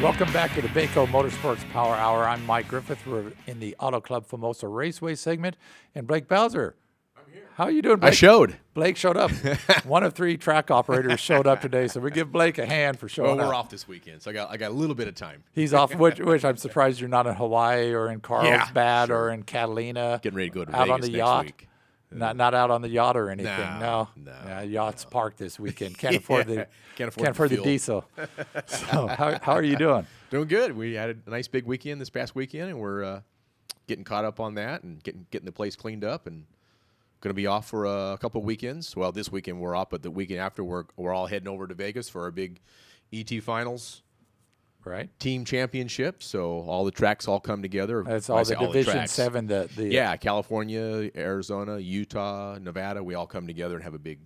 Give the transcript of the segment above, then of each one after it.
Welcome back to the Baco Motorsports Power Hour. I'm Mike Griffith. We're in the Auto Club Famoso Raceway segment. And Blake Bowser. I'm here. How are you doing, Blake? I showed. Blake showed up. One of three track operators showed up today, so we give Blake a hand for showing up. Well, we're off this weekend, so I got a little bit of time. He's off, which I'm surprised you're not in Hawaii or in Carlsbad or in Catalina. Getting ready to go to out Vegas on the next yacht. week. Not out on the yacht or anything. No. Yeah, yacht's parked this weekend. Can't afford the fuel. diesel. So how are you doing? Doing good. We had a nice big weekend this past weekend, and we're getting caught up on that and getting the place cleaned up, and going to be off for a couple of weekends. Well, this weekend we're off, but the weekend after we're all heading over to Vegas for our big ET Finals. Right. Team championship. So all the tracks all come together. That's all the Division 7. California, Arizona, Utah, Nevada. We all come together and have a big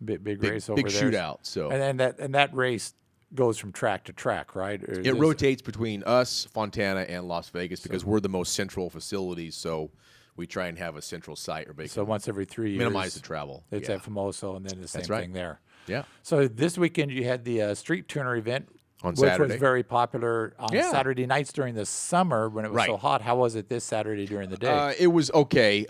race over big there. shootout. So and that race goes from track to track, right? It rotates between us, Fontana, and Las Vegas because we're the most central facilities. So we try and have a central site. So once every 3 years, minimize the travel. It's at Famoso, and then the same thing there. Yeah. So this weekend you had the street tuner event. On which Saturday. was very popular on Saturday nights during the summer when it was so hot. How was it this Saturday during the day? It was okay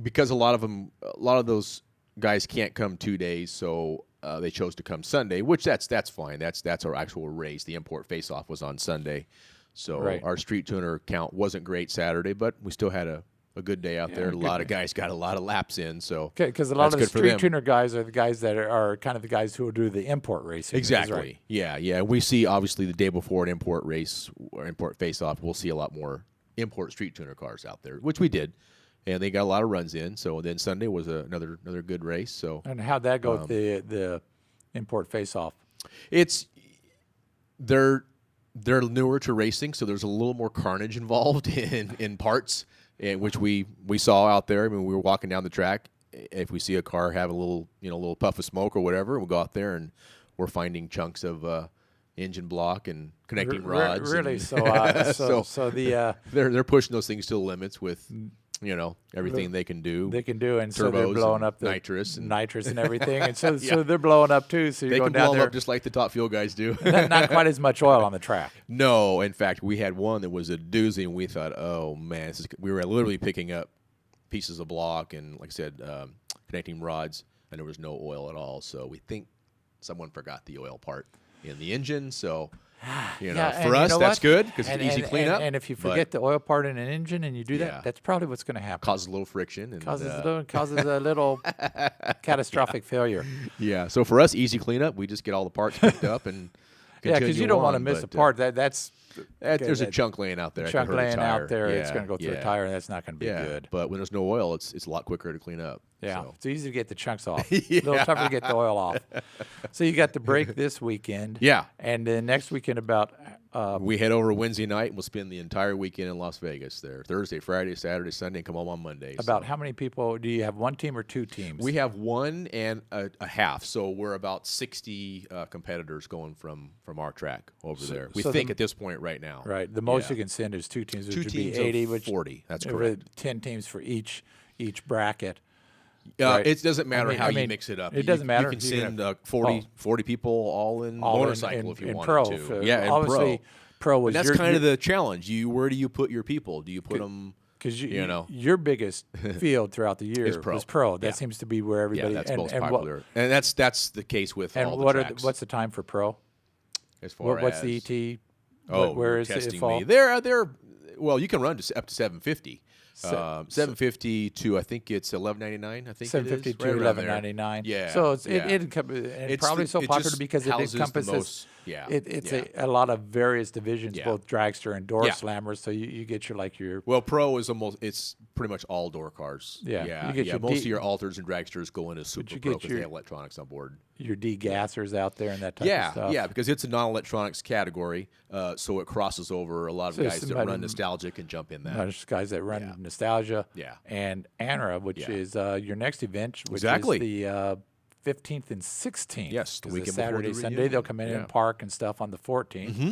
because a lot of those guys can't come 2 days, so they chose to come Sunday, which that's fine. That's our actual race. The import face-off was on Sunday, so our street tuner count wasn't great Saturday, but we still had a good day out there. A lot of guys got a lot of laps in. So because a lot of the street tuner guys are the guys that are kind of the guys who will do the import racing. Exactly. Right. Yeah. We see obviously the day before an import race or import face-off, we'll see a lot more import street tuner cars out there, which we did, and they got a lot of runs in. So then Sunday was another good race. So and how'd that go with the import face-off? They're newer to racing, so there's a little more carnage involved in parts. Which we saw out there. I mean, we were walking down the track. If we see a car have a little puff of smoke or whatever, we'll go out there and we're finding chunks of engine block and connecting rods. Really? They're pushing those things to the limits with everything they can do. And so they're blowing up the nitrous and everything, and so they're blowing up too. So you're going down there. They can blow up just like the top fuel guys do. Not quite as much oil on the track. No, in fact, we had one that was a doozy, and we thought, oh man, we were literally picking up pieces of block and, like I said, connecting rods, and there was no oil at all. So we think someone forgot the oil part in the engine. So. For us, that's good because it's easy cleanup. And if you forget the oil part in an engine and you do that, that's probably what's going to happen. Causes a little friction. And, causes a little catastrophic failure. Yeah. So for us, easy cleanup. We just get all the parts picked up and because you don't want to miss a part. There's a chunk laying out there. It's going to go through a tire, and that's not going to be good. But when there's no oil, it's a lot quicker to clean up. Yeah, It's easy to get the chunks off. A little tougher to get the oil off. So you got the break this weekend. Yeah. And then next weekend we head over Wednesday night, and we'll spend the entire weekend in Las Vegas there. Thursday, Friday, Saturday, Sunday, and come home on Monday. About how many people? Do you have one team or two teams? We have one and a half. So we're about 60 competitors going from our track over there. We think at this point right now. Right. The most you can send is two teams, which would be 80. 40. That's correct. 10 teams for each bracket. It doesn't matter how you mix it up. It doesn't matter. You can send 40 people all in motorcycle if you wanted to. And obviously, pro was. And that's kind of the challenge. Where do you put your people? Do you put them? Because your biggest field throughout the year is pro. That seems to be where everybody. Yeah, that's most popular. And that's the case with all the tracks. What's the time for pro? As far what's as the ET? Where is it fall? They're well, you can run up to 750. 750 to I think it's 1199. I think 750 to 1199. Yeah. So it's probably so popular because it encompasses. It's a lot of various divisions, both dragster and door slammers. So you get your pro is it's pretty much all door cars. You get most of your alters and dragsters go into super pro because they have electronics on board. Your degassers out there and that type of stuff. Yeah, because it's a non-electronics category, so it crosses over a lot of guys that run nostalgic and jump in that. There's guys that run nostalgia. And ANRA, which is your next event, which is the 15th and 16th. Yes, the weekend Saturday, Sunday. They'll come in and park and stuff on the 14th. Mm-hmm.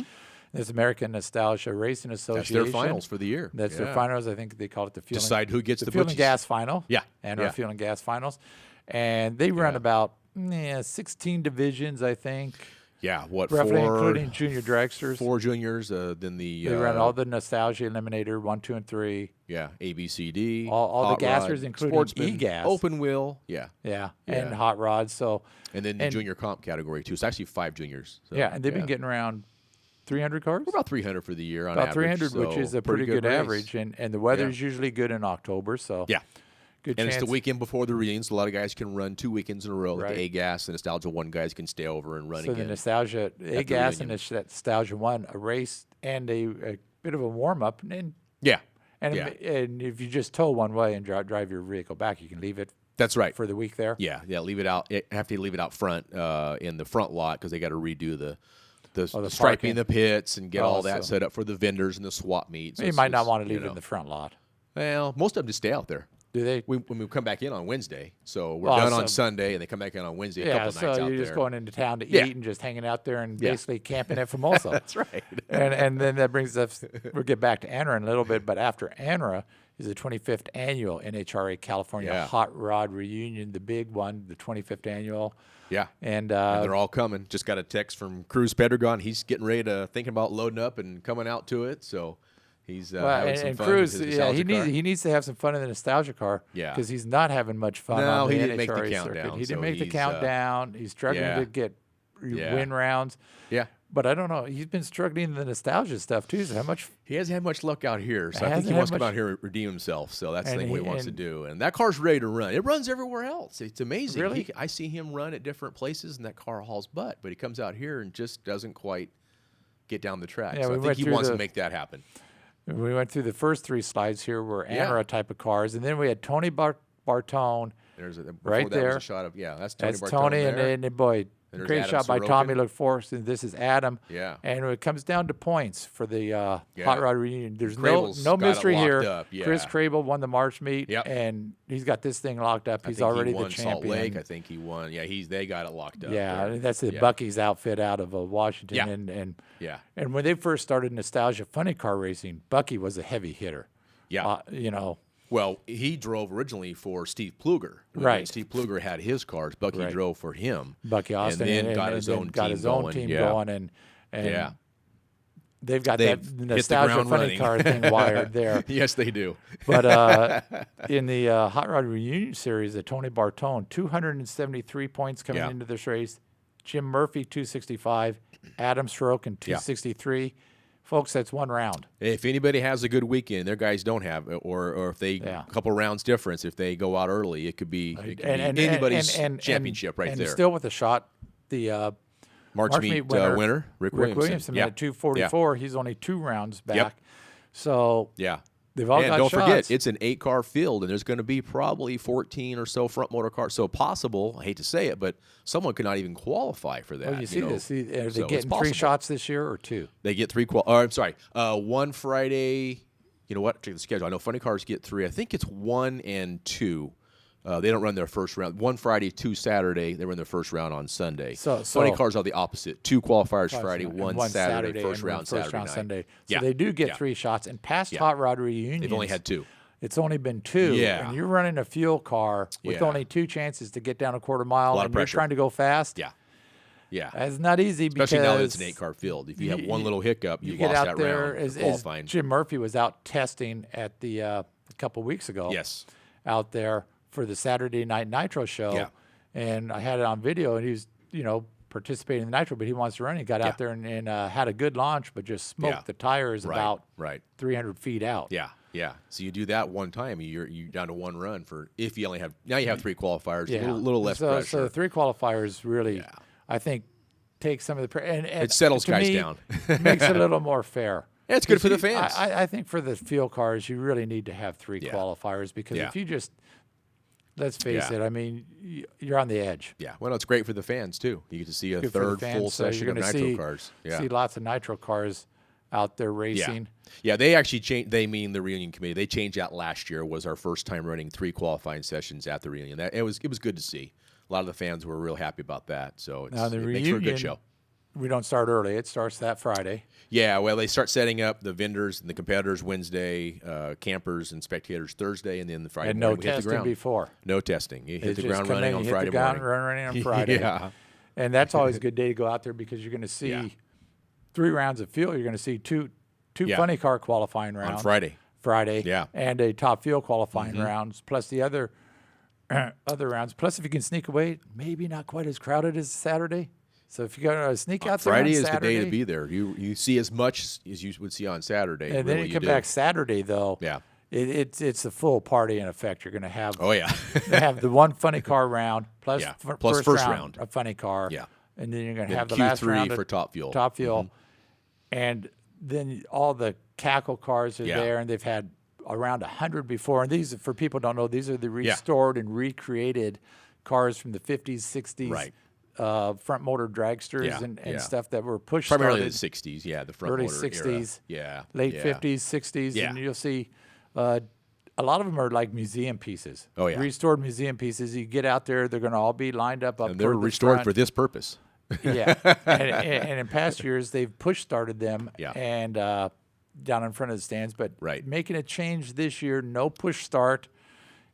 This American Nostalgia Racing Association. That's their finals for the year. That's their finals. I think they call it the fuel. Decide who gets the fuel and gas final. ANRA fuel and gas finals, and they run about 16 divisions, I think. Yeah, what, roughly four, including junior dragsters. 4 juniors, then the... They ran all the Nostalgia Eliminator, 1, 2, and 3. Yeah, ABCD. All the gassers, rod, including Sportsman, E-Gas. Open wheel, Yeah, and hot rods. So, and then the junior comp category, too. It's actually 5 juniors. So, and they've been getting around 300 cars? We're about 300 for the year on about average. 300, which is a pretty good average. And the weather's usually good in October, so good and chance. it's the weekend before the reunion, so a lot of guys can run 2 weekends in a row. Right. The A-Gas and Nostalgia 1 guys can stay over and run so again. the Nostalgia A-Gas and the Nostalgia 1, a race and a bit of a warm-up. And if you just tow one way and drive your vehicle back, you can leave it. That's right. For the week there. Yeah, leave it out. Have to leave it out front in the front lot because they got to redo the striping the pits and get all that set up for the vendors and the swap meets. You might not want to leave it in the front lot. Well, most of them just stay out there. Do they? When we come back in on Wednesday, so we're done on Sunday, and they come back in on Wednesday. A couple nights out there. so you're just going into town to eat and just hanging out there and basically camping at Formosa. That's right. and then that brings us. We'll get back to ANRA in a little bit, but after ANRA is the 25th annual NHRA California Hot Rod Reunion, the big one, the 25th annual. Yeah, and they're all coming. Just got a text from Cruz Pedregon. He's getting ready to thinking about loading up and coming out to it. So. He's having some fun Cruz, with his nostalgia car. he needs to have some fun in the nostalgia car. Yeah, because he's not having much fun on the NHRA make the circuit. countdown. He didn't make the countdown. He's struggling to get win rounds. Yeah, but I don't know. He's been struggling in the nostalgia stuff too. So he hasn't had much luck out here. So I think he wants to come out here and redeem himself. So that's the thing he wants to do. And that car's ready to run. It runs everywhere else. It's amazing. Really? I see him run at different places, and that car hauls butt. But he comes out here and just doesn't quite get down the track. Yeah, so I think he wants to make that happen. We went through the first 3 slides here were ANRA type of cars, and then we had Tony Bartone right there. Was a shot of, that's Tony Bartone. Tony, there. and boy, great shot by Tommy LaForce, and this is Adam. Yeah. And it comes down to points for the Hot Rod Reunion. There's Crable's no mystery here. Up, Chris Crable won the March meet, and he's got this thing locked up. He's already the champion. Salt Lake, I think he won. Yeah, they got it locked up. Yeah, that's the Bucky's outfit out of Washington. And when they first started Nostalgia Funny Car Racing, Bucky was a heavy hitter. Yeah. Well, he drove originally for Steve Pluger. Right. Steve Pluger had his cars. Bucky drove for him. Bucky Austin. And then got his own team going. And they've got that Nostalgia Funny Car thing wired there. Yes, they do. But in the Hot Rod Reunion Series, the Tony Bartone, 273 points coming into this race. Jim Murphy, 265. Adam Sorokin, 263. Folks, that's one round. If anybody has a good weekend, their guys don't have, or if they a couple rounds difference, if they go out early, it could be, anybody's championship right there. And still with a shot, the March meet winner, Rick Williamson. At 244. He's only 2 rounds back. So they've all got don't shots. Forget, it's an 8-car field, and there's going to be probably 14 or so front motor cars. So possible, I hate to say it, but someone could not even qualify for that. Oh, you see this? Are they getting 3 shots this year or 2? They get 3. I'm sorry, 1 Friday. You know what? Check the schedule. I know funny cars get 3. I think it's 1 and 2. They don't run their first round. 1 Friday, 2 Saturday. They run their first round on Sunday. So funny cars are the opposite. 2 qualifiers Friday, 1 Saturday, first round Saturday night. Sunday. So they do get 3 shots. And past Hot Rod Reunions, they've only had 2. It's only been 2. Yeah. And you're running a fuel car with only 2 chances to get down a quarter mile, and you're trying to go fast. Yeah. It's not easy especially now that it's an 8-car field. If you have one little hiccup, you've lost that round. As Jim Murphy was out testing at the a couple weeks ago. Yes. Out there for the Saturday Night Nitro show, and I had it on video, and he was, participating in the Nitro, but he wants to run. He got out there and had a good launch, but just smoked the tires about 300 feet out. Yeah. So you do that one time, you're down to 1 run for if you only have now you have 3 qualifiers, a little less pressure. So the 3 qualifiers really, I think, take some of the and it settles guys down, makes it a little more fair. Yeah, it's good for the fans. I think for the field cars, you really need to have 3 qualifiers because if you just let's face it. I mean, you're on the edge. Yeah. Well, it's great for the fans too. You get to see a third full session of nitro cars. See lots of nitro cars out there racing. Yeah. They actually changed. They mean the reunion committee. They changed that last year. Was our first time running 3 qualifying sessions at the reunion. It was good to see. A lot of the fans were real happy about that. So it makes for a good show. We don't start early. It starts that Friday. Yeah, well, they start setting up the vendors and the competitors Wednesday, campers and spectators Thursday, and then the Friday and morning no we hit the testing ground. before. No testing. You hit the ground running on Friday morning. Running on Friday. And that's always a good day to go out there because you're going to see Yeah. 3 rounds of field. You're going to see two Yeah. funny car qualifying rounds On Friday. Yeah. and a top field qualifying rounds, plus the other rounds. Plus, if you can sneak away, maybe not quite as crowded as Saturday. So if you got to sneak out there Friday on is Saturday, the day to be there. You see as much as you would see on Saturday. and then really, you come do. back Saturday though. Yeah. It's a full party in effect. You're going to have Oh yeah. have the one funny car round plus Yeah. Plus first round. a funny car. Yeah. And then you're going to Then have the Q3 last round for top fuel. Top fuel. And then all the cackle cars are Yeah. there, and they've had around 100 before. And these, for people who don't know, these are the restored and recreated cars from the 50s, 60s. Right. Front motor dragsters Yeah, and yeah. stuff that were push Primarily the started, 60s. Yeah. The front early motor 60s, era. Yeah. late yeah. 50s, 60s, Yeah. and you'll see a lot of them are like museum pieces. Oh, yeah. Restored museum pieces. You get out there, they're going to all be lined up And they're toward the restored front. for this purpose. Yeah, and in past years they've push started them Yeah. and down in front of the stands, but Right. making a change this year, no push start.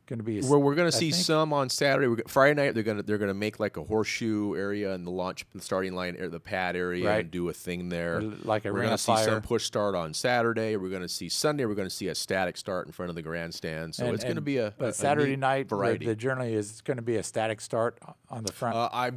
Going to be Well, we're going to I see think- some on Saturday. Friday night they're gonna make like a horseshoe area in the starting line, the pad area, Right. and do a thing there. like a We're ring going to of see fire. some push start on Saturday. We're going to see Sunday. We're going to see a static start in front of the grandstand. So it's going to be a Saturday neat night. variety. The generally is going to be a static start on the front. I've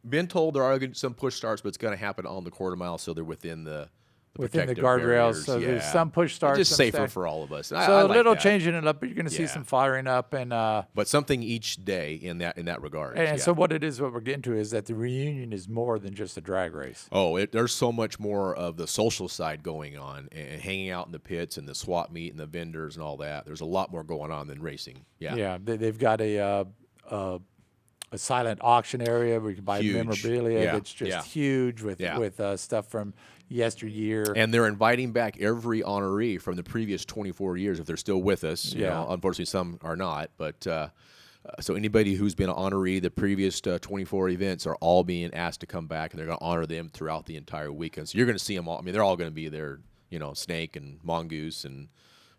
been told there are some push starts, but it's going to happen on the quarter mile, so they're within the within the protective guardrails. barriers. So there's Yeah. some push starts. Just some safer static. for all of us. So I a like little that. changing it up, but you're going to see Yeah. some firing up and. But something each day in that regard. And yeah. so what we're getting to is that the reunion is more than just a drag race. Oh, there's so much more of the social side going on and hanging out in the pits and the swap meet and the vendors and all that. There's a lot more going on than racing. Yeah. Yeah, they've got a silent auction area where you can buy Huge. memorabilia Yeah, that's just yeah. huge with stuff from yesteryear. And they're inviting back every honoree from the previous 24 years if they're still with us. You know, unfortunately, some are not. But so anybody who's been an honoree the previous 24 events are all being asked to come back, and they're going to honor them throughout the entire weekend. So you're going to see them all. I mean, they're all going to be there. You know, Snake and Mongoose and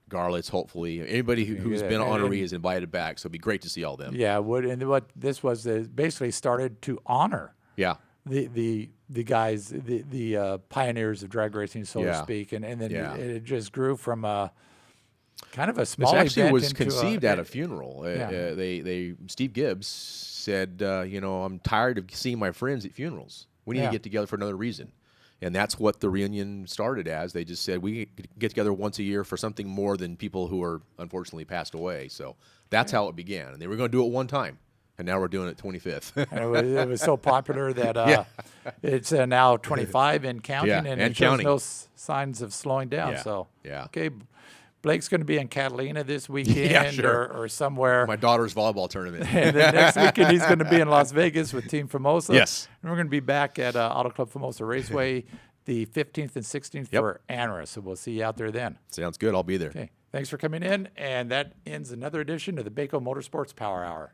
Garlits, hopefully. Anybody who's been an honoree is invited back, so it'd be great to see all them. Yeah, what this was basically started to honor Yeah. the guys, the pioneers of drag racing, so to Yeah. speak, and then Yeah. it just grew from a kind of a This small actually event was into conceived at a funeral. Yeah. Steve Gibbs said, I'm tired of seeing my friends at funerals. We need Yeah. to get together for another reason. And that's what the reunion started as. They just said, we get together once a year for something more than people who are unfortunately passed away. So that's how it began. And they were going to do it one time. And now we're doing it 25th. And it was so popular that it's now 25 and counting, Yeah, and and it shows counting. no signs of slowing down. Yeah, So yeah. okay, Blake's going to be in Catalina this weekend sure. or somewhere. My daughter's volleyball tournament. And then next weekend he's going to be in Las Vegas with Team Famosa. Yes. And we're going to be back at Auto Club Famosa Raceway the 15th and 16th Yep. for ANRA. So we'll see you out there then. Sounds good. I'll be there. Okay. Thanks for coming in. And that ends another edition of the Baco Motorsports Power Hour.